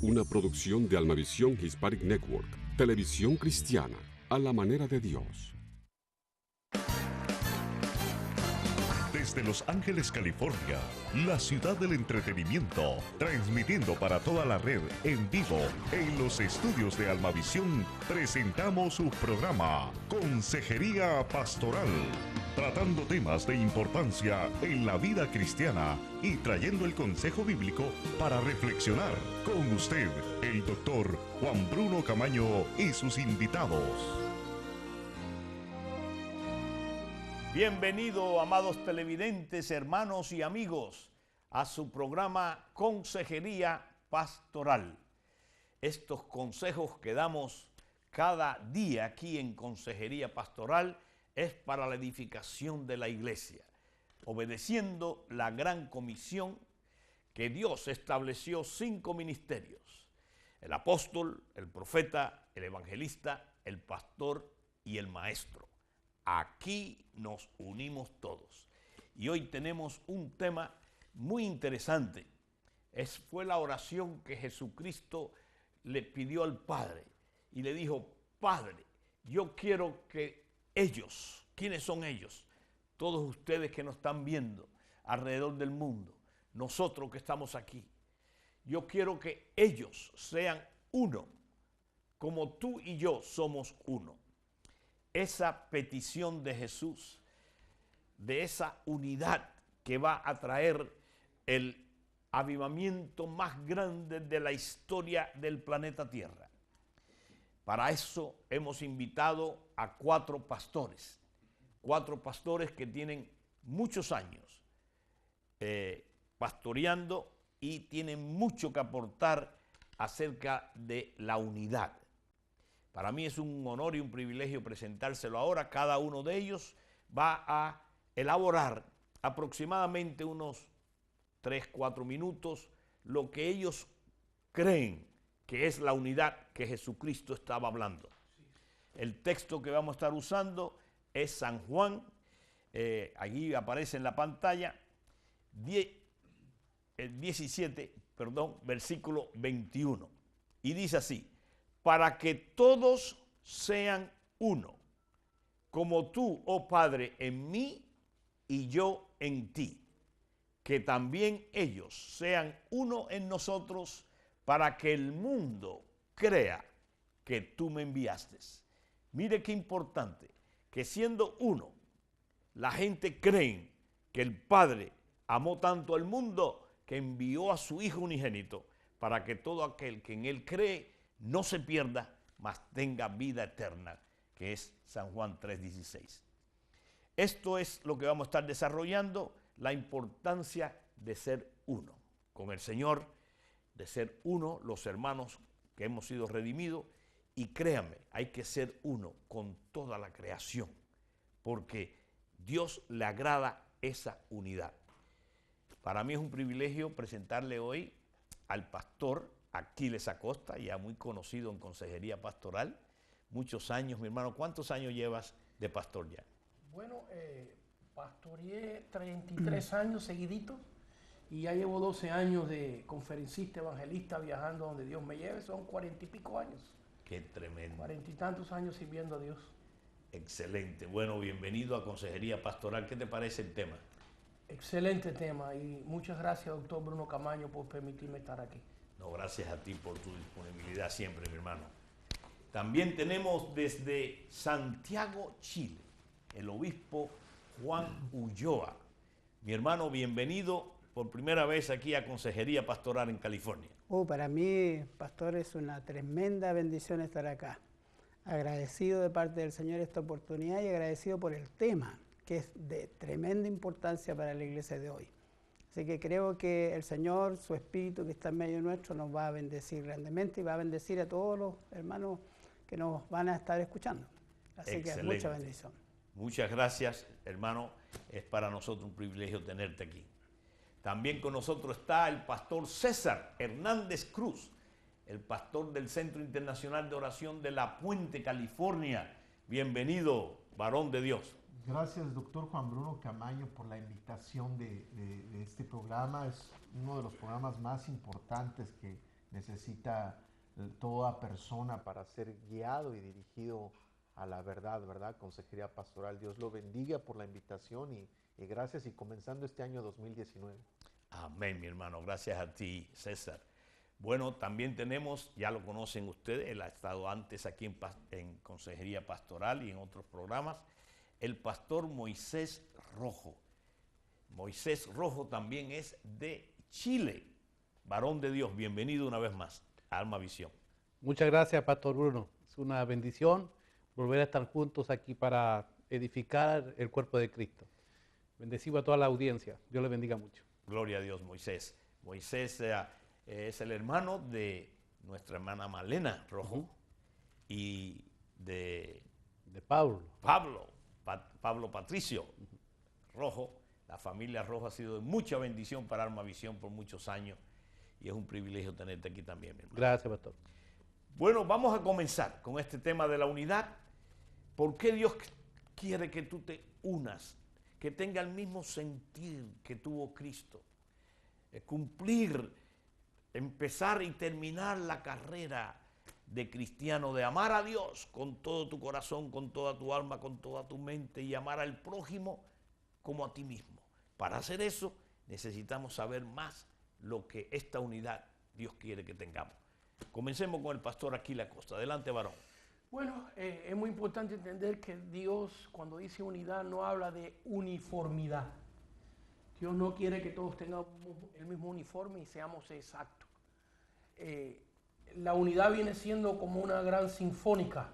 Una producción de Almavisión Hispanic Network, televisión cristiana, a la manera de Dios. Desde Los Ángeles, California, la ciudad del entretenimiento, transmitiendo para toda la red en vivo en los estudios de Almavisión, presentamos su programa Consejería Pastoral, tratando temas de importancia en la vida cristiana y trayendo el consejo bíblico para reflexionar con usted, el doctor Juan Bruno Camaño y sus invitados. Bienvenido, amados televidentes, hermanos y amigos, a su programa Consejería Pastoral. Estos consejos que damos cada día aquí en Consejería Pastoral es para la edificación de la iglesia, obedeciendo la gran comisión que Dios estableció 5 ministerios: el apóstol, el profeta, el evangelista, el pastor y el maestro. Aquí nos unimos todos. Y hoy tenemos un tema muy interesante. Fue la oración que Jesucristo le pidió al Padre. Y le dijo: Padre, yo quiero que ellos, ¿quiénes son ellos? Todos ustedes que nos están viendo alrededor del mundo, nosotros que estamos aquí. Yo quiero que ellos sean uno, como tú y yo somos uno. Esa petición de Jesús, de esa unidad que va a traer el avivamiento más grande de la historia del planeta Tierra. Para eso hemos invitado a 4 pastores, 4 pastores que tienen muchos años pastoreando y tienen mucho que aportar acerca de la unidad. Para mí es un honor y un privilegio presentárselo ahora. Cada uno de ellos va a elaborar aproximadamente unos 3-4 minutos lo que ellos creen que es la unidad que Jesucristo estaba hablando. El texto que vamos a estar usando es San Juan, allí aparece en la pantalla, 17, versículo 21. Y dice así: para que todos sean uno, como tú, oh Padre, en mí y yo en ti, que también ellos sean uno en nosotros, para que el mundo crea que tú me enviaste. Mire qué importante, que siendo uno, la gente cree que el Padre amó tanto al mundo que envió a su Hijo unigénito, para que todo aquel que en él cree no se pierda, mas tenga vida eterna, que es San Juan 3:16. Esto es lo que vamos a estar desarrollando, la importancia de ser uno con el Señor, de ser uno los hermanos que hemos sido redimidos. Y créanme, hay que ser uno con toda la creación, porque Dios le agrada esa unidad. Para mí es un privilegio presentarle hoy al pastor Aquiles Acosta, ya muy conocido en Consejería Pastoral. Muchos años, mi hermano. ¿Cuántos años llevas de pastor ya? Bueno, pastoreé 33 años seguiditos y ya llevo 12 años de conferencista, evangelista, viajando donde Dios me lleve. Son 40 y pico años. Qué tremendo. 40 y tantos años sirviendo a Dios. Excelente. Bueno, bienvenido a Consejería Pastoral. ¿Qué te parece el tema? Excelente tema y muchas gracias, doctor Bruno Camaño, por permitirme estar aquí. No, gracias a ti por tu disponibilidad siempre, mi hermano. También tenemos desde Santiago, Chile, el obispo Juan Ulloa. Mi hermano, bienvenido por primera vez aquí a Consejería Pastoral en California. Para mí, pastor, es una tremenda bendición estar acá. Agradecido de parte del Señor esta oportunidad y agradecido por el tema, que es de tremenda importancia para la iglesia de hoy. Así que creo que el Señor, su Espíritu que está en medio nuestro, nos va a bendecir grandemente y va a bendecir a todos los hermanos que nos van a estar escuchando. Así Excelente. que mucha bendición. Muchas gracias, hermano. Es para nosotros un privilegio tenerte aquí. También con nosotros está el pastor César Hernández Cruz, el pastor del Centro Internacional de Oración de La Puente, California. Bienvenido, varón de Dios. Gracias, doctor Juan Bruno Camaño, por la invitación de este programa. Es uno de los programas más importantes que necesita toda persona para ser guiado y dirigido a la verdad, ¿verdad? Consejería Pastoral. Dios lo bendiga por la invitación y gracias, y comenzando este año 2019. Amén, mi hermano. Gracias a ti, César. Bueno, también tenemos, ya lo conocen ustedes, él ha estado antes aquí en Consejería Pastoral y en otros programas, el pastor Moisés Rojo. Moisés Rojo también es de Chile. Varón de Dios, bienvenido una vez más a Alma Visión. Muchas gracias, Pastor Bruno. Es una bendición volver a estar juntos aquí para edificar el cuerpo de Cristo. Bendecido a toda la audiencia. Dios le bendiga mucho. Gloria a Dios, Moisés. Moisés es el hermano de nuestra hermana Malena Rojo y de Pablo Patricio Rojo. La familia Rojo ha sido de mucha bendición para Alma Visión por muchos años y es un privilegio tenerte aquí también, mi hermano. Gracias, Pastor. Bueno, vamos a comenzar con este tema de la unidad. ¿Por qué Dios quiere que tú te unas? Que tenga el mismo sentir que tuvo Cristo. Cumplir, empezar y terminar la carrera de cristiano, de amar a Dios con todo tu corazón, con toda tu alma, con toda tu mente y amar al prójimo como a ti mismo. Para hacer eso necesitamos saber más lo que esta unidad Dios quiere que tengamos. Comencemos con el pastor Aquila Costa. Adelante, varón. Bueno, es muy importante entender que Dios, cuando dice unidad, no habla de uniformidad. Dios no quiere que todos tengamos el mismo uniforme y seamos exactos. La unidad viene siendo como una gran sinfónica.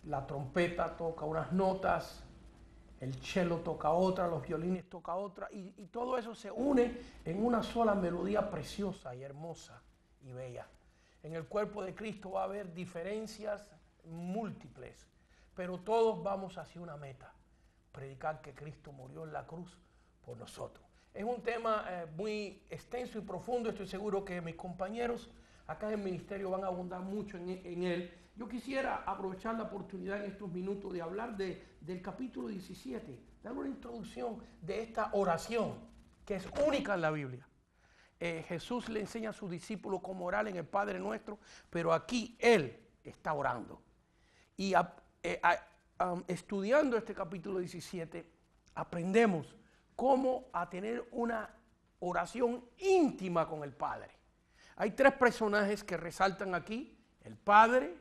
La trompeta toca unas notas, el cello toca otra, los violines toca otra, y todo eso se une en una sola melodía preciosa y hermosa y bella. En el cuerpo de Cristo va a haber diferencias múltiples, pero todos vamos hacia una meta: predicar que Cristo murió en la cruz por nosotros. Es un tema muy extenso y profundo. Estoy seguro que mis compañeros acá en el ministerio van a abundar mucho en él. Yo quisiera aprovechar la oportunidad en estos minutos de hablar del capítulo 17, dar una introducción de esta oración que es única en la Biblia. Jesús le enseña a sus discípulos cómo orar en el Padre Nuestro, pero aquí Él está orando. Y estudiando este capítulo 17, aprendemos cómo a tener una oración íntima con el Padre. Hay tres personajes que resaltan aquí: el Padre,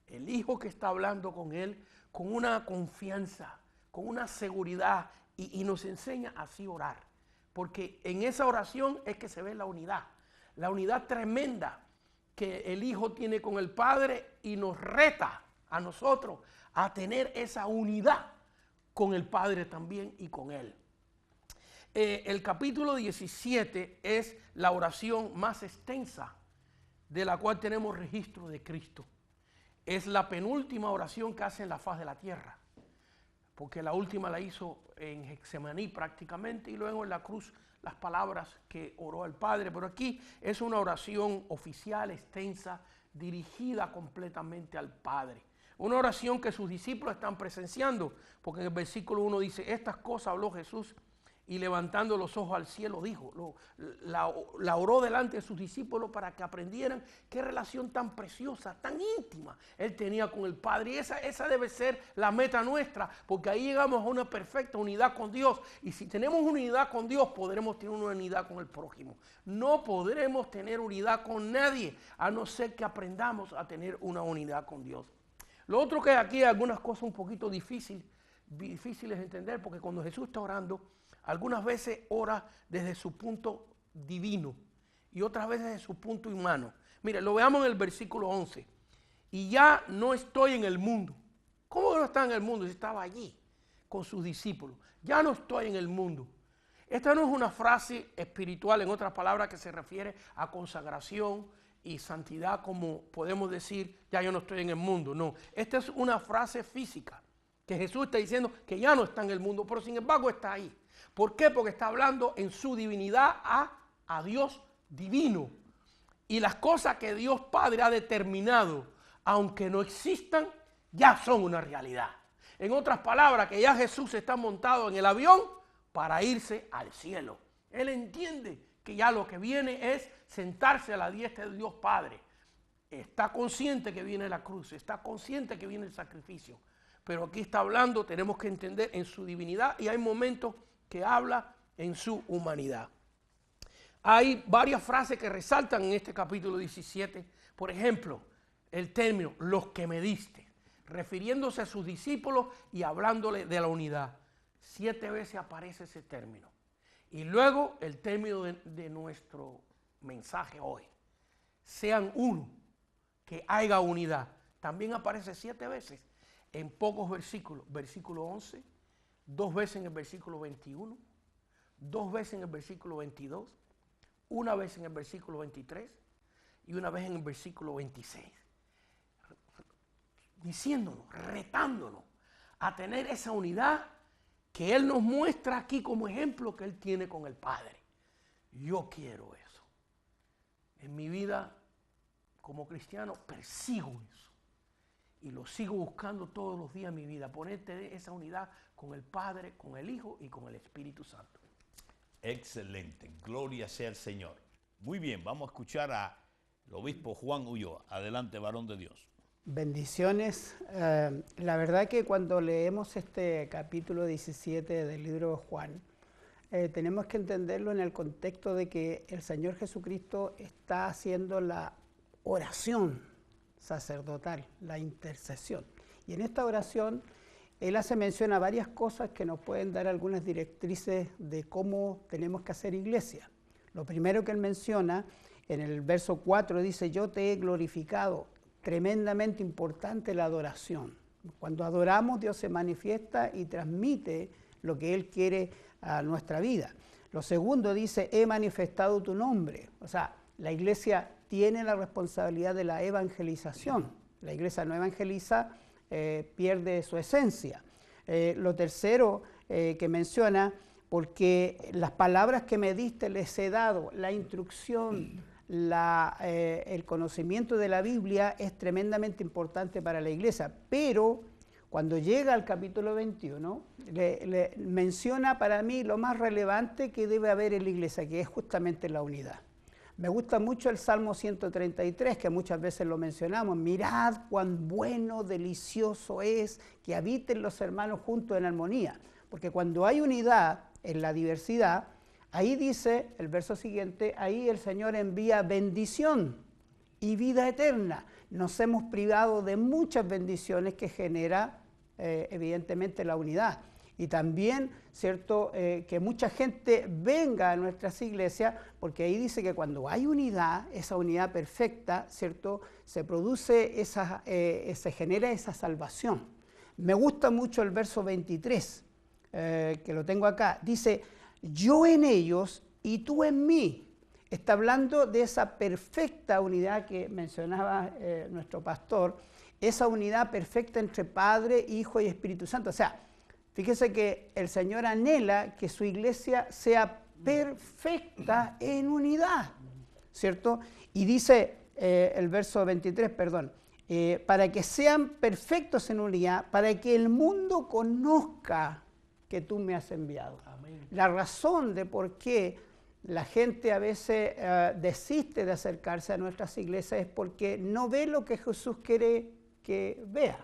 el Hijo que está hablando con Él, con una confianza, con una seguridad, y nos enseña así a orar. Porque en esa oración es que se ve la unidad tremenda que el Hijo tiene con el Padre, y nos reta a nosotros a tener esa unidad con el Padre también y con Él. El capítulo 17 es la oración más extensa de la cual tenemos registro de Cristo. Es la penúltima oración que hace en la faz de la tierra, porque la última la hizo en Getsemaní prácticamente, y luego en la cruz las palabras que oró al Padre. Pero aquí es una oración oficial, extensa, dirigida completamente al Padre. Una oración que sus discípulos están presenciando, porque en el versículo 1 dice: estas cosas habló Jesús, y levantando los ojos al cielo dijo. La oró delante de sus discípulos para que aprendieran qué relación tan preciosa, tan íntima Él tenía con el Padre. Y esa debe ser la meta nuestra, porque ahí llegamos a una perfecta unidad con Dios. Y si tenemos unidad con Dios, podremos tener una unidad con el prójimo. No podremos tener unidad con nadie, a no ser que aprendamos a tener una unidad con Dios. Lo otro que aquí hay algunas cosas un poquito difíciles de entender, porque cuando Jesús está orando, algunas veces ora desde su punto divino y otras veces desde su punto humano. Mire, lo veamos en el versículo 11. Y ya no estoy en el mundo. ¿Cómo no está en el mundo? Si estaba allí con sus discípulos. Ya no estoy en el mundo. Esta no es una frase espiritual, en otras palabras, que se refiere a consagración y santidad, como podemos decir: ya yo no estoy en el mundo. No, esta es una frase física, que Jesús está diciendo que ya no está en el mundo, pero sin embargo está ahí. ¿Por qué? Porque está hablando en su divinidad a Dios divino. Y las cosas que Dios Padre ha determinado, aunque no existan, ya son una realidad. En otras palabras, que ya Jesús está montado en el avión para irse al cielo. Él entiende que ya lo que viene es sentarse a la diestra de Dios Padre. Está consciente que viene la cruz, está consciente que viene el sacrificio. Pero aquí está hablando, tenemos que entender en su divinidad, y hay momentos que habla en su humanidad. Hay varias frases que resaltan en este capítulo 17. Por ejemplo, el término, los que me diste, refiriéndose a sus discípulos y hablándole de la unidad. 7 veces aparece ese término. Y luego el término de nuestro mensaje hoy. Sean uno, que haya unidad. También aparece 7 veces en pocos versículos. Versículo 11, 2 veces en el versículo 21, 2 veces en el versículo 22, 1 vez en el versículo 23 y 1 vez en el versículo 26. Diciéndonos, retándonos a tener esa unidad que Él nos muestra aquí como ejemplo que Él tiene con el Padre. Yo quiero eso. En mi vida como cristiano persigo eso. Y lo sigo buscando todos los días de mi vida. Ponerte esa unidad con el Padre, con el Hijo y con el Espíritu Santo. Excelente, gloria sea el Señor. Muy bien, vamos a escuchar al obispo Juan Ulloa. Adelante, varón de Dios. Bendiciones. La verdad que cuando leemos este capítulo 17 del libro de Juan, tenemos que entenderlo en el contexto de que el Señor Jesucristo está haciendo la oración sacerdotal, la intercesión. Y en esta oración Él hace mención a varias cosas que nos pueden dar algunas directrices de cómo tenemos que hacer iglesia. Lo primero que Él menciona, en el verso 4, dice, yo te he glorificado. Tremendamente importante la adoración. Cuando adoramos, Dios se manifiesta y transmite lo que Él quiere a nuestra vida. Lo segundo dice, he manifestado tu nombre. O sea, la iglesia tiene la responsabilidad de la evangelización. La iglesia no evangeliza, pierde su esencia. Lo tercero que menciona, porque las palabras que me diste les he dado, la instrucción, el conocimiento de la Biblia es tremendamente importante para la iglesia, pero cuando llega al capítulo 21, le menciona para mí lo más relevante que debe haber en la iglesia, que es justamente la unidad. Me gusta mucho el Salmo 133, que muchas veces lo mencionamos. Mirad cuán bueno, delicioso es que habiten los hermanos juntos en armonía. Porque cuando hay unidad en la diversidad, ahí dice, el verso siguiente, ahí el Señor envía bendición y vida eterna. Nos hemos privado de muchas bendiciones que genera, evidentemente, la unidad. Y también, ¿cierto?, que mucha gente venga a nuestras iglesias, porque ahí dice que cuando hay unidad, esa unidad perfecta, ¿cierto?, se produce se genera esa salvación. Me gusta mucho el verso 23, que lo tengo acá. Dice, yo en ellos y tú en mí. Está hablando de esa perfecta unidad que mencionaba nuestro pastor, esa unidad perfecta entre Padre, Hijo y Espíritu Santo. O sea, fíjese que el Señor anhela que su iglesia sea perfecta en unidad, ¿cierto? Y dice el verso 23, perdón, para que sean perfectos en unidad, para que el mundo conozca que tú me has enviado. Amén. La razón de por qué la gente a veces desiste de acercarse a nuestras iglesias es porque no ve lo que Jesús quiere que vea.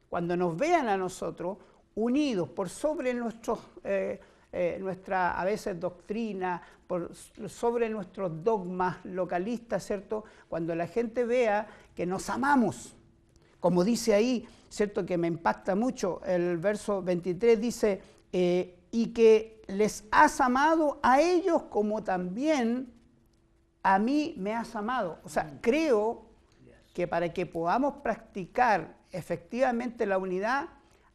Cuando nos vean a nosotros unidos por sobre nuestra a veces doctrina, sobre nuestros dogmas localistas, ¿cierto? Cuando la gente vea que nos amamos, como dice ahí, ¿cierto?, que me impacta mucho, el verso 23 dice, y que les has amado a ellos como también a mí me has amado. O sea, creo que para que podamos practicar efectivamente la unidad,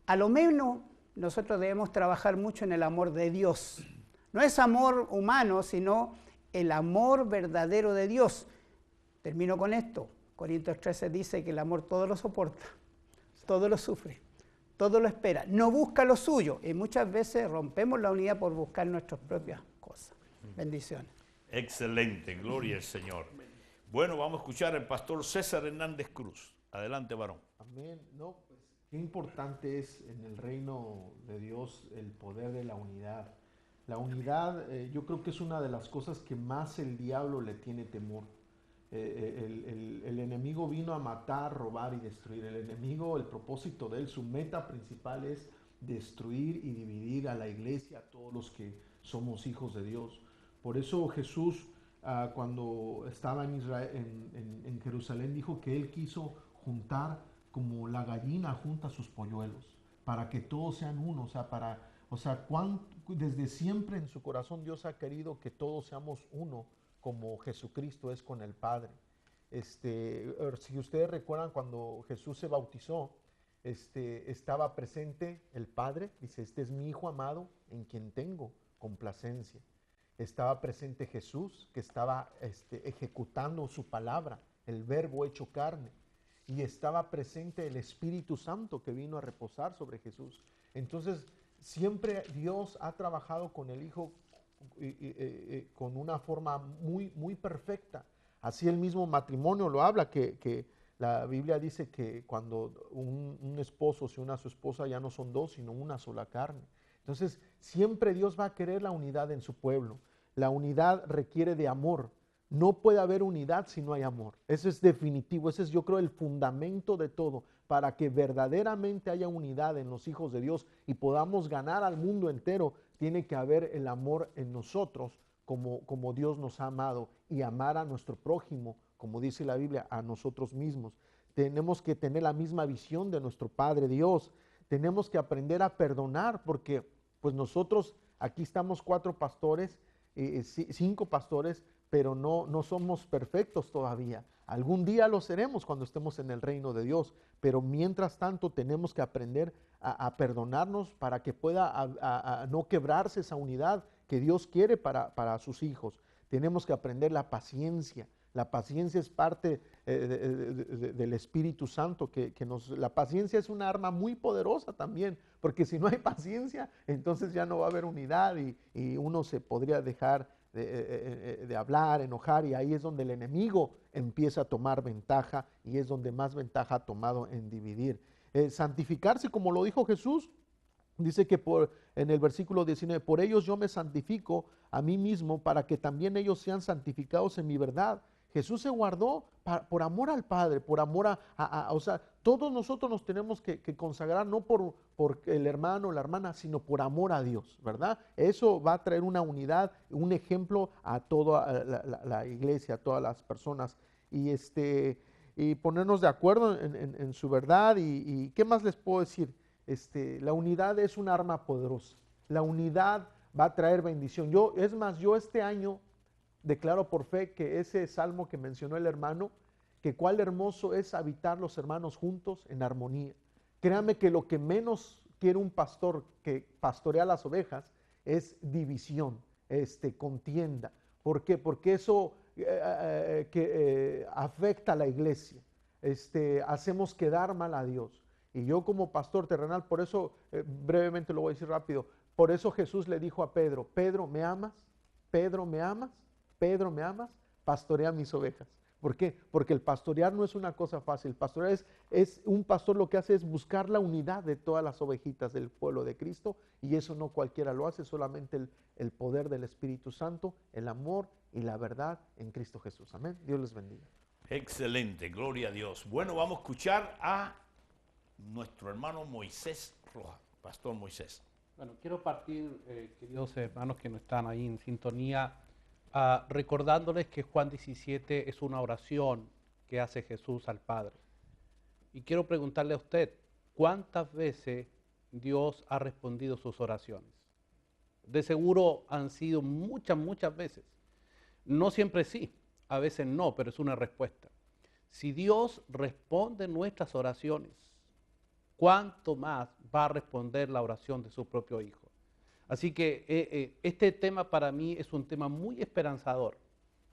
a lo menos nosotros debemos trabajar mucho en el amor de Dios. No es amor humano, sino el amor verdadero de Dios. Termino con esto. Corintios 13 dice que el amor todo lo soporta, todo lo sufre, todo lo espera, no busca lo suyo. Y muchas veces rompemos la unidad por buscar nuestras propias cosas. Bendiciones. Excelente, gloria al Señor. Bueno, vamos a escuchar al pastor César Hernández Cruz. Adelante, varón. Amén. No, pues, qué importante es en el reino de Dios el poder de la unidad. La unidad, yo creo que es una de las cosas que más el diablo le tiene temor. El enemigo vino a matar, robar y destruir. El enemigo, el propósito de él, su meta principal es destruir y dividir a la iglesia, a todos los que somos hijos de Dios. Por eso Jesús, cuando estaba en Israel, en Jerusalén, dijo que él quiso juntar como la gallina junta sus polluelos, para que todos sean uno. Desde siempre en su corazón Dios ha querido que todos seamos uno, como Jesucristo es con el Padre. Si ustedes recuerdan, cuando Jesús se bautizó, estaba presente el Padre, dice, este es mi Hijo amado en quien tengo complacencia. Estaba presente Jesús, que estaba ejecutando su palabra, el verbo hecho carne. Y estaba presente el Espíritu Santo, que vino a reposar sobre Jesús. Entonces, siempre Dios ha trabajado con el Hijo con una forma muy, muy perfecta. Así el mismo matrimonio lo habla, que la Biblia dice que cuando un esposo se une a su esposa, ya no son dos, sino una sola carne. Entonces, siempre Dios va a querer la unidad en su pueblo. La unidad requiere de amor. No puede haber unidad si no hay amor. Eso es definitivo. Ese es, yo creo, el fundamento de todo. Para que verdaderamente haya unidad en los hijos de Dios y podamos ganar al mundo entero, tiene que haber el amor en nosotros, como Dios nos ha amado, y amar a nuestro prójimo, como dice la Biblia, a nosotros mismos. Tenemos que tener la misma visión de nuestro Padre Dios. Tenemos que aprender a perdonar, porque pues nosotros, aquí estamos 4 pastores, 5 pastores, pero no somos perfectos todavía. Algún día lo seremos cuando estemos en el reino de Dios, pero mientras tanto tenemos que aprender a perdonarnos para que pueda a no quebrarse esa unidad que Dios quiere para sus hijos. Tenemos que aprender la paciencia. La paciencia es parte del Espíritu Santo, la paciencia es una arma muy poderosa también, porque si no hay paciencia, entonces ya no va a haber unidad y uno se podría dejar de hablar, enojar, y ahí es donde el enemigo empieza a tomar ventaja, y es donde más ventaja ha tomado en dividir. Santificarse, como lo dijo Jesús, dice que en el versículo 19, por ellos yo me santifico a mí mismo, para que también ellos sean santificados en mi verdad. Jesús se guardó por amor al Padre, por amor o sea, todos nosotros nos tenemos que consagrar, no por el hermano o la hermana, sino por amor a Dios, ¿verdad? Eso va a traer una unidad, un ejemplo a toda la iglesia, a todas las personas, y ponernos de acuerdo en su verdad. Y ¿qué más les puedo decir? La unidad es un arma poderosa. La unidad va a traer bendición. Yo este año declaro por fe que ese salmo que mencionó el hermano, que cuál hermoso es habitar los hermanos juntos en armonía. Créame que lo que menos quiere un pastor que pastorea las ovejas es división, contienda. ¿Por qué? Porque eso afecta a la iglesia. Hacemos quedar mal a Dios. Y yo como pastor terrenal, por eso, brevemente lo voy a decir rápido, por eso Jesús le dijo a Pedro, Pedro, ¿me amas? Pedro, ¿me amas? Pedro, ¿me amas? Pastorea mis ovejas. ¿Por qué? Porque el pastorear no es una cosa fácil. Pastorear es un pastor, lo que hace es buscar la unidad de todas las ovejitas del pueblo de Cristo, y eso no cualquiera lo hace, solamente el poder del Espíritu Santo, el amor y la verdad en Cristo Jesús. Amén. Dios les bendiga. Excelente, gloria a Dios. Bueno, vamos a escuchar a nuestro hermano Moisés Rojas. Pastor Moisés. Bueno, quiero partir, queridos hermanos que no están ahí en sintonía, recordándoles que Juan 17 es una oración que hace Jesús al Padre. Y quiero preguntarle a usted, ¿cuántas veces Dios ha respondido sus oraciones? De seguro han sido muchas veces. No siempre sí, a veces no, pero es una respuesta. Si Dios responde nuestras oraciones, ¿cuánto más va a responder la oración de su propio Hijo? Así que este tema para mí es un tema muy esperanzador,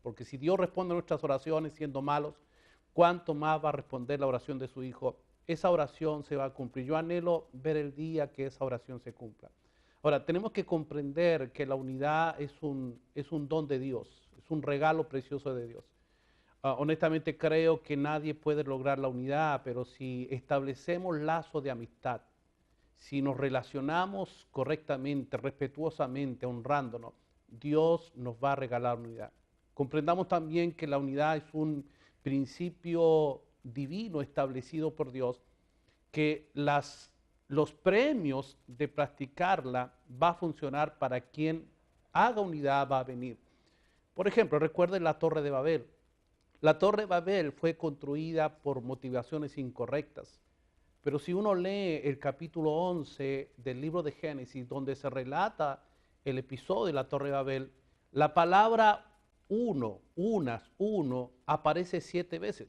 porque si Dios responde nuestras oraciones siendo malos, ¿cuánto más va a responder la oración de su Hijo? Esa oración se va a cumplir. Yo anhelo ver el día que esa oración se cumpla. Ahora, tenemos que comprender que la unidad es un don de Dios, es un regalo precioso de Dios. Honestamente creo que nadie puede lograr la unidad, pero si establecemos lazos de amistad, si nos relacionamos correctamente, respetuosamente, honrándonos, Dios nos va a regalar unidad. Comprendamos también que la unidad es un principio divino establecido por Dios, que los premios de practicarla va a funcionar para quien haga unidad, va a venir. Por ejemplo, recuerden la Torre de Babel. La Torre de Babel fue construida por motivaciones incorrectas. Pero si uno lee el capítulo 11 del libro de Génesis, donde se relata el episodio de la Torre de Babel, la palabra uno aparece 7 veces.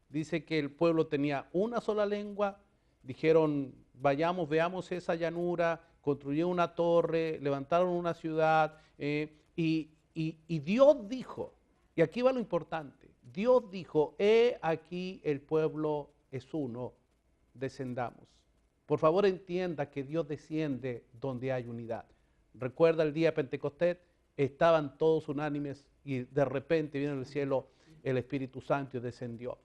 Dice que el pueblo tenía una sola lengua, dijeron, vayamos, veamos esa llanura, construyeron una torre, levantaron una ciudad, y Dios dijo, y aquí va lo importante, Dios dijo, he aquí el pueblo es uno, descendamos. Por favor entienda que Dios desciende donde hay unidad. Recuerda el día de Pentecostés, estaban todos unánimes y de repente vino del cielo el Espíritu Santo y descendió.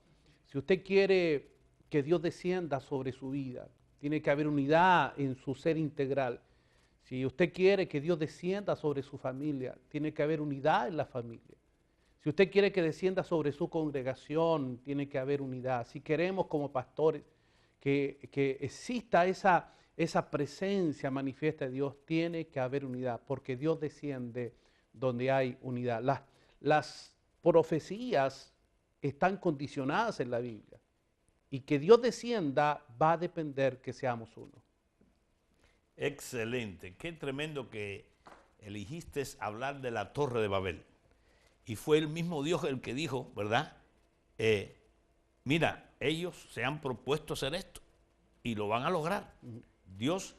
Si usted quiere que Dios descienda sobre su vida, tiene que haber unidad en su ser integral. Si usted quiere que Dios descienda sobre su familia, tiene que haber unidad en la familia. Si usted quiere que descienda sobre su congregación, tiene que haber unidad. Si queremos como pastores que exista esa presencia manifiesta de Dios, tiene que haber unidad, porque Dios desciende donde hay unidad. Las profecías están condicionadas en la Biblia, y que Dios descienda va a depender que seamos uno. Excelente, qué tremendo que eligiste hablar de la Torre de Babel. Y fue el mismo Dios el que dijo, ¿verdad? Mira, ellos se han propuesto hacer esto y lo van a lograr. Dios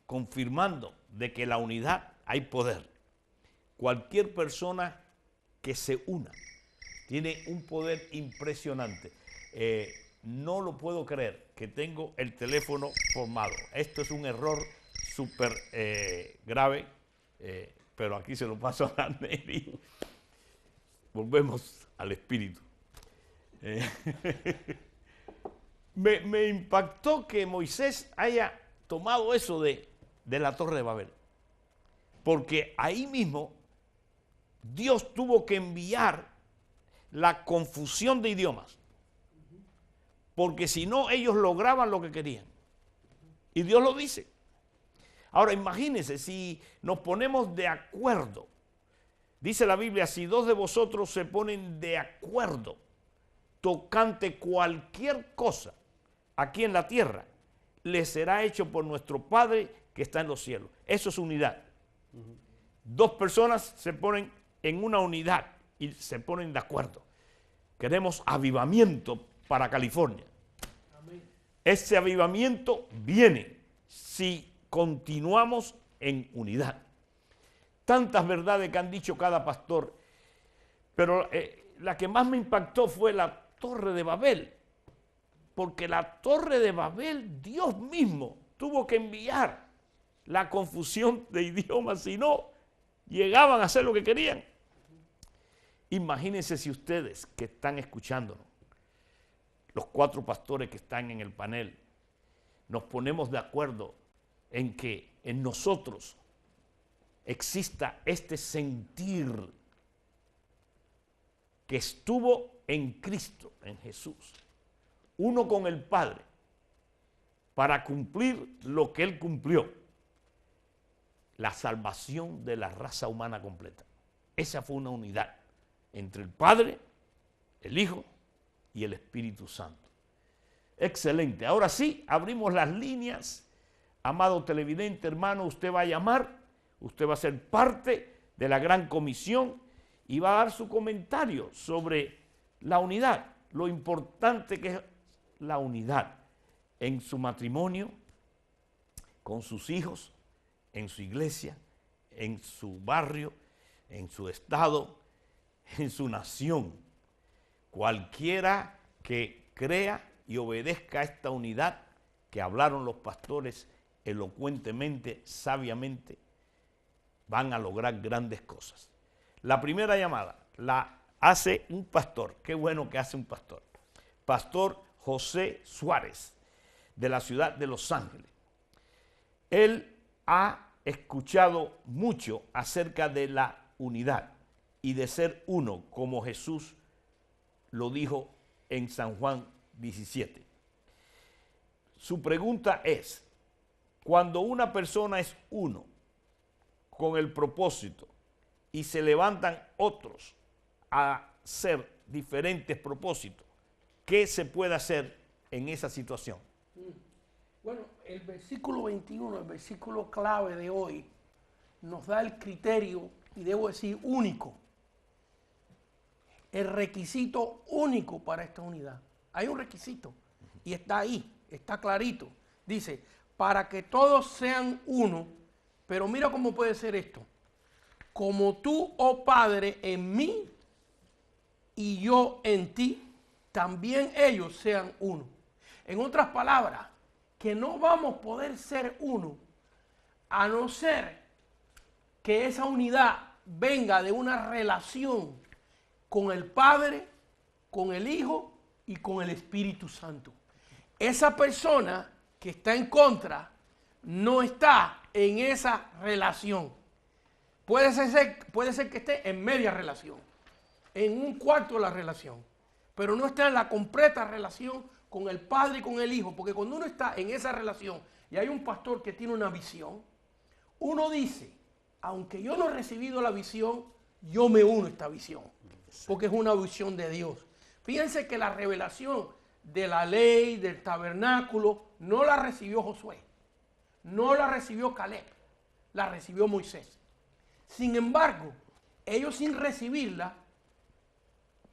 confirmando de que la unidad hay poder. Cualquier persona que se una tiene un poder impresionante. No lo puedo creer que tengo el teléfono formado. Esto es un error súper grave, pero aquí se lo paso a Neri. Volvemos al espíritu. Me impactó que Moisés haya tomado eso de la Torre de Babel, porque ahí mismo Dios tuvo que enviar la confusión de idiomas, porque si no ellos lograban lo que querían, y Dios lo dice. Ahora imagínense, si nos ponemos de acuerdo, dice la Biblia, si 2 de vosotros se ponen de acuerdo tocante cualquier cosa aquí en la tierra, le será hecho por nuestro Padre que está en los cielos. Eso es unidad. 2 personas se ponen en una unidad y se ponen de acuerdo. Queremos avivamiento para California. Amén. Ese avivamiento viene si continuamos en unidad. Tantas verdades que han dicho cada pastor, pero la que más me impactó fue la Torre de Babel, porque la Torre de Babel Dios mismo tuvo que enviar la confusión de idiomas, si no llegaban a hacer lo que querían. Imagínense si ustedes que están escuchándonos, los 4 pastores que están en el panel, nos ponemos de acuerdo en que en nosotros exista este sentir que estuvo en Cristo, en Jesús, uno con el Padre, para cumplir lo que Él cumplió, la salvación de la raza humana completa. Esa fue una unidad entre el Padre, el Hijo y el Espíritu Santo. Excelente. Ahora sí, abrimos las líneas. Amado televidente, hermano, usted va a llamar, usted va a ser parte de la gran comisión y va a dar su comentario sobre la unidad, lo importante que es la unidad en su matrimonio, con sus hijos, en su iglesia, en su barrio, en su estado, en su nación. Cualquiera que crea y obedezca a esta unidad que hablaron los pastores elocuentemente, sabiamente, van a lograr grandes cosas. La primera llamada la hace un pastor. Qué bueno que hace un pastor. Pastor José Suárez, de la ciudad de Los Ángeles. Él ha escuchado mucho acerca de la unidad y de ser uno, como Jesús lo dijo en San Juan 17. Su pregunta es, cuando una persona es uno con el propósito y se levantan otros a hacer diferentes propósitos, ¿qué se puede hacer en esa situación? Bueno, el versículo 21, el versículo clave de hoy, nos da el criterio, y debo decir único, el requisito único para esta unidad. Hay un requisito y está ahí, está clarito. Dice, para que todos sean uno, pero mira cómo puede ser esto. Como tú, oh Padre, en mí y yo en ti, también ellos sean uno. En otras palabras, que no vamos a poder ser uno a no ser que esa unidad venga de una relación con el Padre, con el Hijo y con el Espíritu Santo. Esa persona que está en contra no está en esa relación. Puede ser que esté en media relación, en un cuarto de la relación, pero no está en la completa relación con el Padre y con el Hijo, porque cuando uno está en esa relación y hay un pastor que tiene una visión, uno dice, aunque yo no he recibido la visión, yo me uno a esta visión, porque es una visión de Dios. Fíjense que la revelación de la ley, del tabernáculo, no la recibió Josué, no la recibió Caleb, la recibió Moisés. Sin embargo, ellos sin recibirla,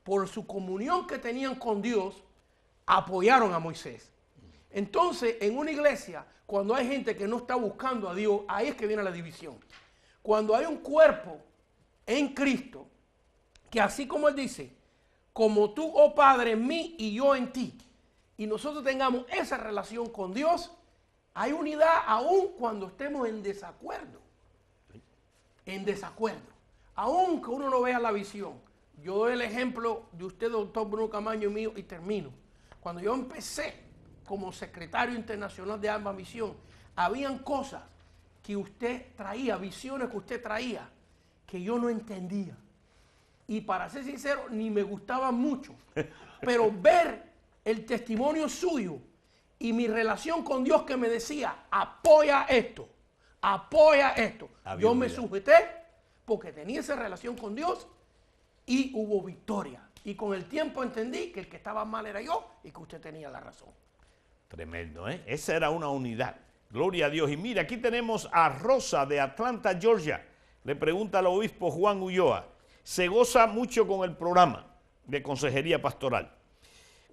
por su comunión que tenían con Dios, apoyaron a Moisés. Entonces, en una iglesia, cuando hay gente que no está buscando a Dios, ahí es que viene la división. Cuando hay un cuerpo en Cristo, que así como Él dice, como tú, oh Padre, en mí y yo en ti, y nosotros tengamos esa relación con Dios, hay unidad aún cuando estemos en desacuerdo. En desacuerdo. Aún que uno no vea la visión. Yo doy el ejemplo de usted, doctor Bruno Camaño, y mío, y termino. Cuando yo empecé como secretario internacional de Alma Misión, habían cosas que usted traía, visiones que usted traía, que yo no entendía. Y para ser sincero, ni me gustaban mucho. Pero ver el testimonio suyo y mi relación con Dios que me decía, apoya esto, yo me sujeté porque tenía esa relación con Dios y hubo victoria. Y con el tiempo entendí que el que estaba mal era yo y que usted tenía la razón. Tremendo, ¿eh? Esa era una unidad. Gloria a Dios. Y mira, aquí tenemos a Rosa de Atlanta, Georgia. Le pregunta al obispo Juan Ulloa. Se goza mucho con el programa de consejería pastoral.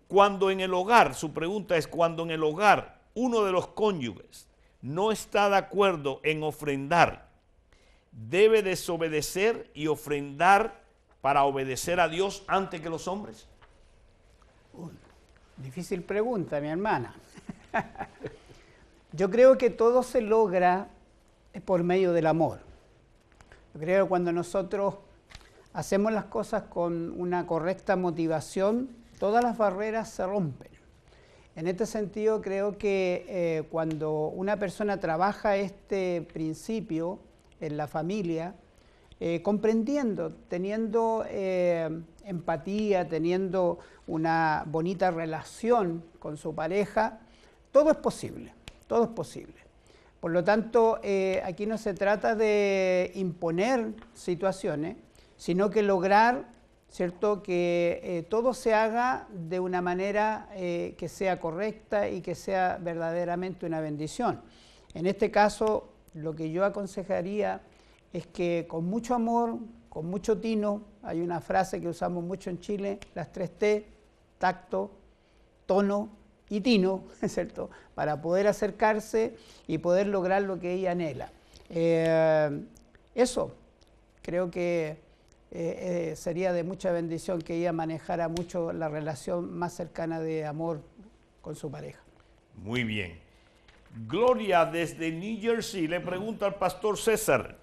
Cuando en el hogar, su pregunta es, cuando en el hogar uno de los cónyuges no está de acuerdo en ofrendar, ¿debe desobedecer y ofrendar para obedecer a Dios antes que los hombres? Difícil pregunta, mi hermana. Yo creo que todo se logra por medio del amor. Yo creo que cuando nosotros hacemos las cosas con una correcta motivación, todas las barreras se rompen. En este sentido, creo que cuando una persona trabaja este principio en la familia, comprendiendo, teniendo empatía, teniendo una bonita relación con su pareja, todo es posible, todo es posible. Por lo tanto, aquí no se trata de imponer situaciones, sino que lograr, ¿cierto?, que todo se haga de una manera que sea correcta y que sea verdaderamente una bendición. En este caso, lo que yo aconsejaría es que con mucho amor, con mucho tino, hay una frase que usamos mucho en Chile, las 3 T, tacto, tono y tino, ¿cierto?, para poder acercarse y poder lograr lo que ella anhela. Eso, creo que sería de mucha bendición que ella manejara mucho la relación más cercana de amor con su pareja. Muy bien. Gloria desde New Jersey le pregunta al pastor César.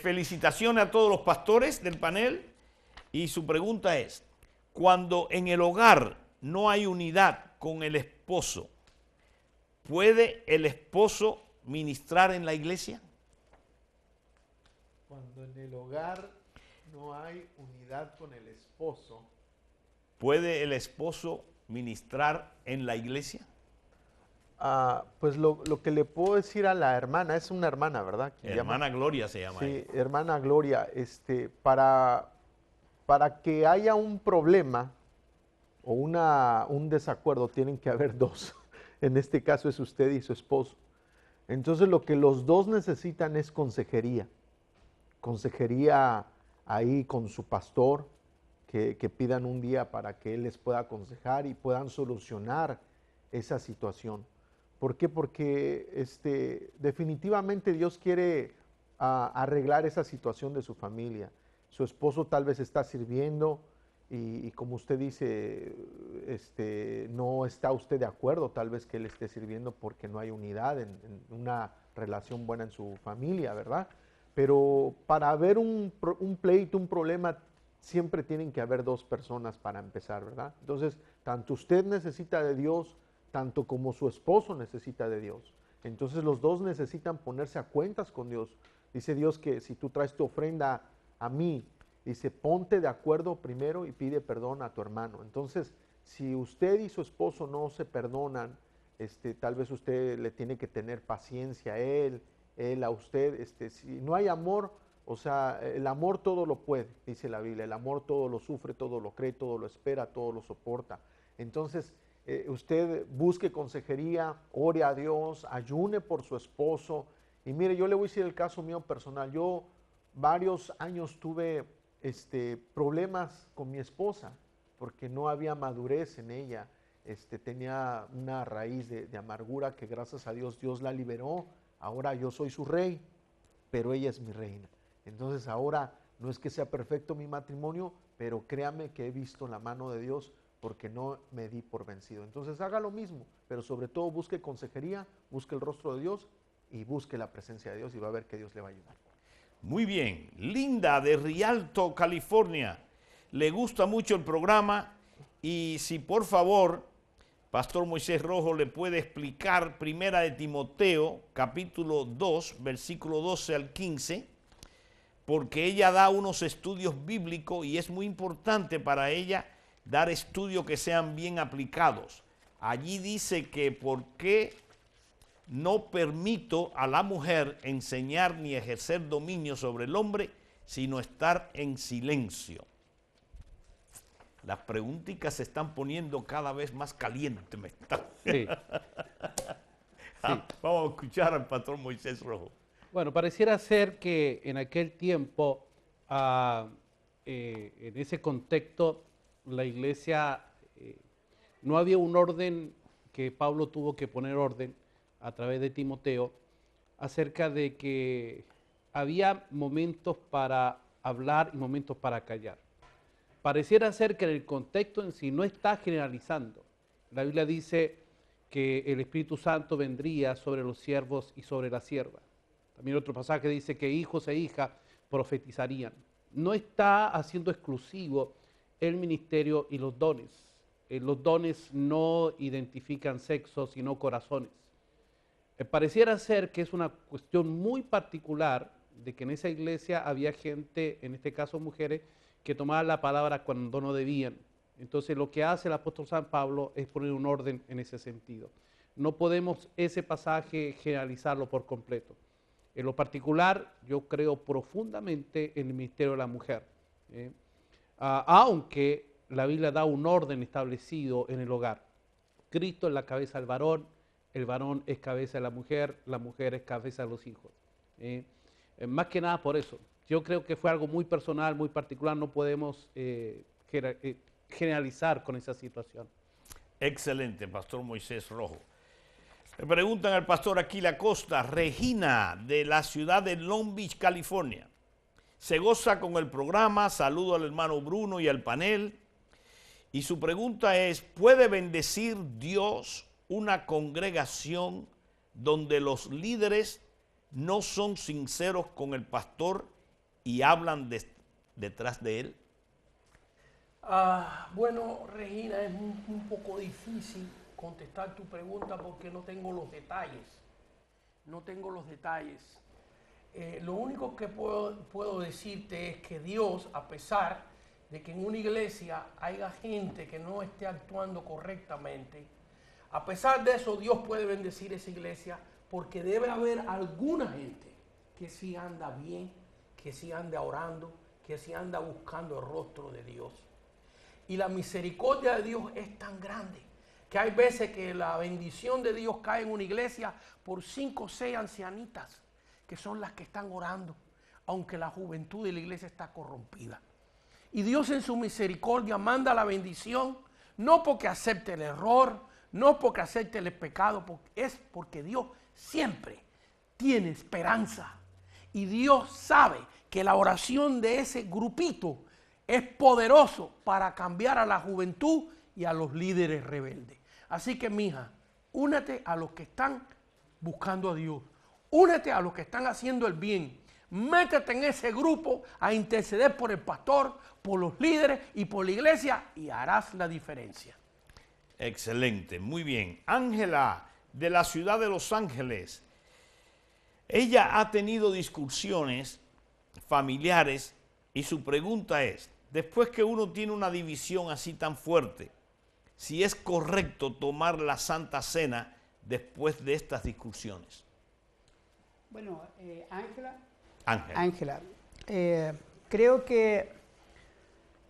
Felicitaciones a todos los pastores del panel y su pregunta es, cuando en el hogar no hay unidad con el esposo, ¿puede el esposo ministrar en la iglesia? Cuando en el hogar no hay unidad con el esposo. ¿Puede el esposo ministrar en la iglesia? Pues lo que le puedo decir a la hermana, es una hermana, ¿verdad? Hermana Gloria se llama Sí, ella. hermana Gloria, para que haya un problema o un desacuerdo, tienen que haber dos. En este caso es usted y su esposo. Entonces lo que los dos necesitan es consejería. Consejería ahí con su pastor, que pidan un día para que él les pueda aconsejar y puedan solucionar esa situación. ¿Por qué? Porque definitivamente Dios quiere arreglar esa situación de su familia. Su esposo tal vez está sirviendo y como usted dice, no está usted de acuerdo tal vez que él esté sirviendo porque no hay unidad en una relación buena en su familia, ¿verdad? Pero para haber un pleito, un problema, siempre tienen que haber dos personas para empezar, ¿verdad? Entonces, tanto usted necesita de Dios, tanto como su esposo necesita de Dios. Entonces los dos necesitan ponerse a cuentas con Dios. Dice Dios que si tú traes tu ofrenda a mí, dice, ponte de acuerdo primero y pide perdón a tu hermano. Entonces, si usted y su esposo no se perdonan, tal vez usted le tiene que tener paciencia a él a usted. Si no hay amor, o sea, el amor todo lo puede, dice la Biblia. El amor todo lo sufre, todo lo cree, todo lo espera, todo lo soporta. Entonces, usted busque consejería, ore a Dios, ayune por su esposo. Y mire, yo le voy a decir el caso mío personal. Yo varios años tuve problemas con mi esposa porque no había madurez en ella. Tenía una raíz de amargura que gracias a Dios, Dios la liberó. Ahora yo soy su rey, pero ella es mi reina. Entonces ahora no es que sea perfecto mi matrimonio, pero créame que he visto la mano de Dios porque no me di por vencido. Entonces haga lo mismo, pero sobre todo busque consejería, busque el rostro de Dios y busque la presencia de Dios y va a ver que Dios le va a ayudar. Muy bien. Linda de Rialto, California. Le gusta mucho el programa y si por favor, Pastor Moisés Rojo le puede explicar Primera de Timoteo, capítulo 2, versículo 12 al 15, porque ella da unos estudios bíblicos y es muy importante para ella dar estudios que sean bien aplicados. Allí dice que por qué no permito a la mujer enseñar ni ejercer dominio sobre el hombre, sino estar en silencio. Las preguntitas se están poniendo cada vez más calientes. Sí. Vamos a escuchar al pastor Moisés Rojo. Bueno, pareciera ser que en aquel tiempo, en ese contexto, la iglesia, no había un orden que Pablo tuvo que poner orden a través de Timoteo, acerca de que había momentos para hablar y momentos para callar. Pareciera ser que en el contexto en sí no está generalizando. La Biblia dice que el Espíritu Santo vendría sobre los siervos y sobre la sierva. También otro pasaje dice que hijos e hijas profetizarían. No está haciendo exclusivo el ministerio y los dones. Los dones no identifican sexo, sino corazones. Pareciera ser que es una cuestión muy particular de que en esa iglesia había gente, en este caso mujeres, que tomaban la palabra cuando no debían. Entonces lo que hace el apóstol San Pablo es poner un orden en ese sentido. No podemos ese pasaje generalizarlo por completo. En lo particular, yo creo profundamente en el ministerio de la mujer. Aunque la Biblia da un orden establecido en el hogar. Cristo es la cabeza del varón, el varón es cabeza de la mujer es cabeza de los hijos. Más que nada por eso. Yo creo que fue algo muy personal, muy particular, no podemos generalizar con esa situación. Excelente, pastor Moisés Rojo. Le preguntan al pastor Aquila Costa, Regina, de la ciudad de Long Beach, California. Se goza con el programa, saludo al hermano Bruno y al panel. Y su pregunta es, ¿puede bendecir Dios una congregación donde los líderes no son sinceros con el pastor y hablan detrás de él? Bueno, Regina, es un poco difícil contestar tu pregunta porque no tengo los detalles. No tengo los detalles. Lo único que puedo decirte es que Dios, a pesar de que en una iglesia haya gente que no esté actuando correctamente, a pesar de eso Dios puede bendecir esa iglesia porque debe haber alguna gente que sí anda bien, que sí anda orando, que sí anda buscando el rostro de Dios. Y la misericordia de Dios es tan grande que hay veces que la bendición de Dios cae en una iglesia por 5 o 6 ancianitas, que son las que están orando, aunque la juventud de la iglesia está corrompida. Y Dios en su misericordia manda la bendición, no porque acepte el error, no porque acepte el pecado, es porque Dios siempre tiene esperanza. Y Dios sabe que la oración de ese grupito es poderoso para cambiar a la juventud y a los líderes rebeldes. Así que, mija, únete a los que están buscando a Dios. Únete a los que están haciendo el bien. Métete en ese grupo a interceder por el pastor, por los líderes y por la iglesia y harás la diferencia. Excelente, muy bien. Ángela, de la ciudad de Los Ángeles. Ella ha tenido discusiones familiares y su pregunta es, después que uno tiene una división así tan fuerte, si es correcto tomar la Santa Cena después de estas discusiones. Bueno, Ángela. Ángela. Creo que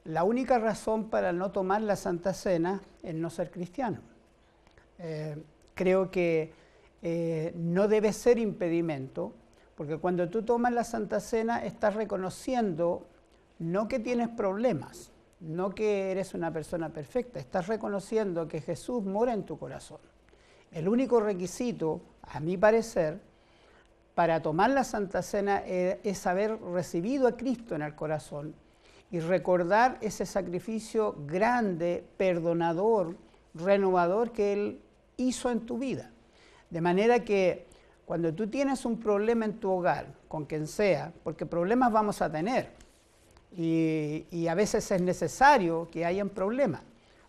la única razón para no tomar la Santa Cena es no ser cristiano. Creo que no debe ser impedimento, porque cuando tú tomas la Santa Cena estás reconociendo no que tienes problemas, no que eres una persona perfecta, estás reconociendo que Jesús mora en tu corazón. El único requisito, a mi parecer, para tomar la Santa Cena es haber recibido a Cristo en el corazón y recordar ese sacrificio grande, perdonador, renovador que Él hizo en tu vida. De manera que cuando tú tienes un problema en tu hogar, con quien sea, porque problemas vamos a tener, y a veces es necesario que hayan problemas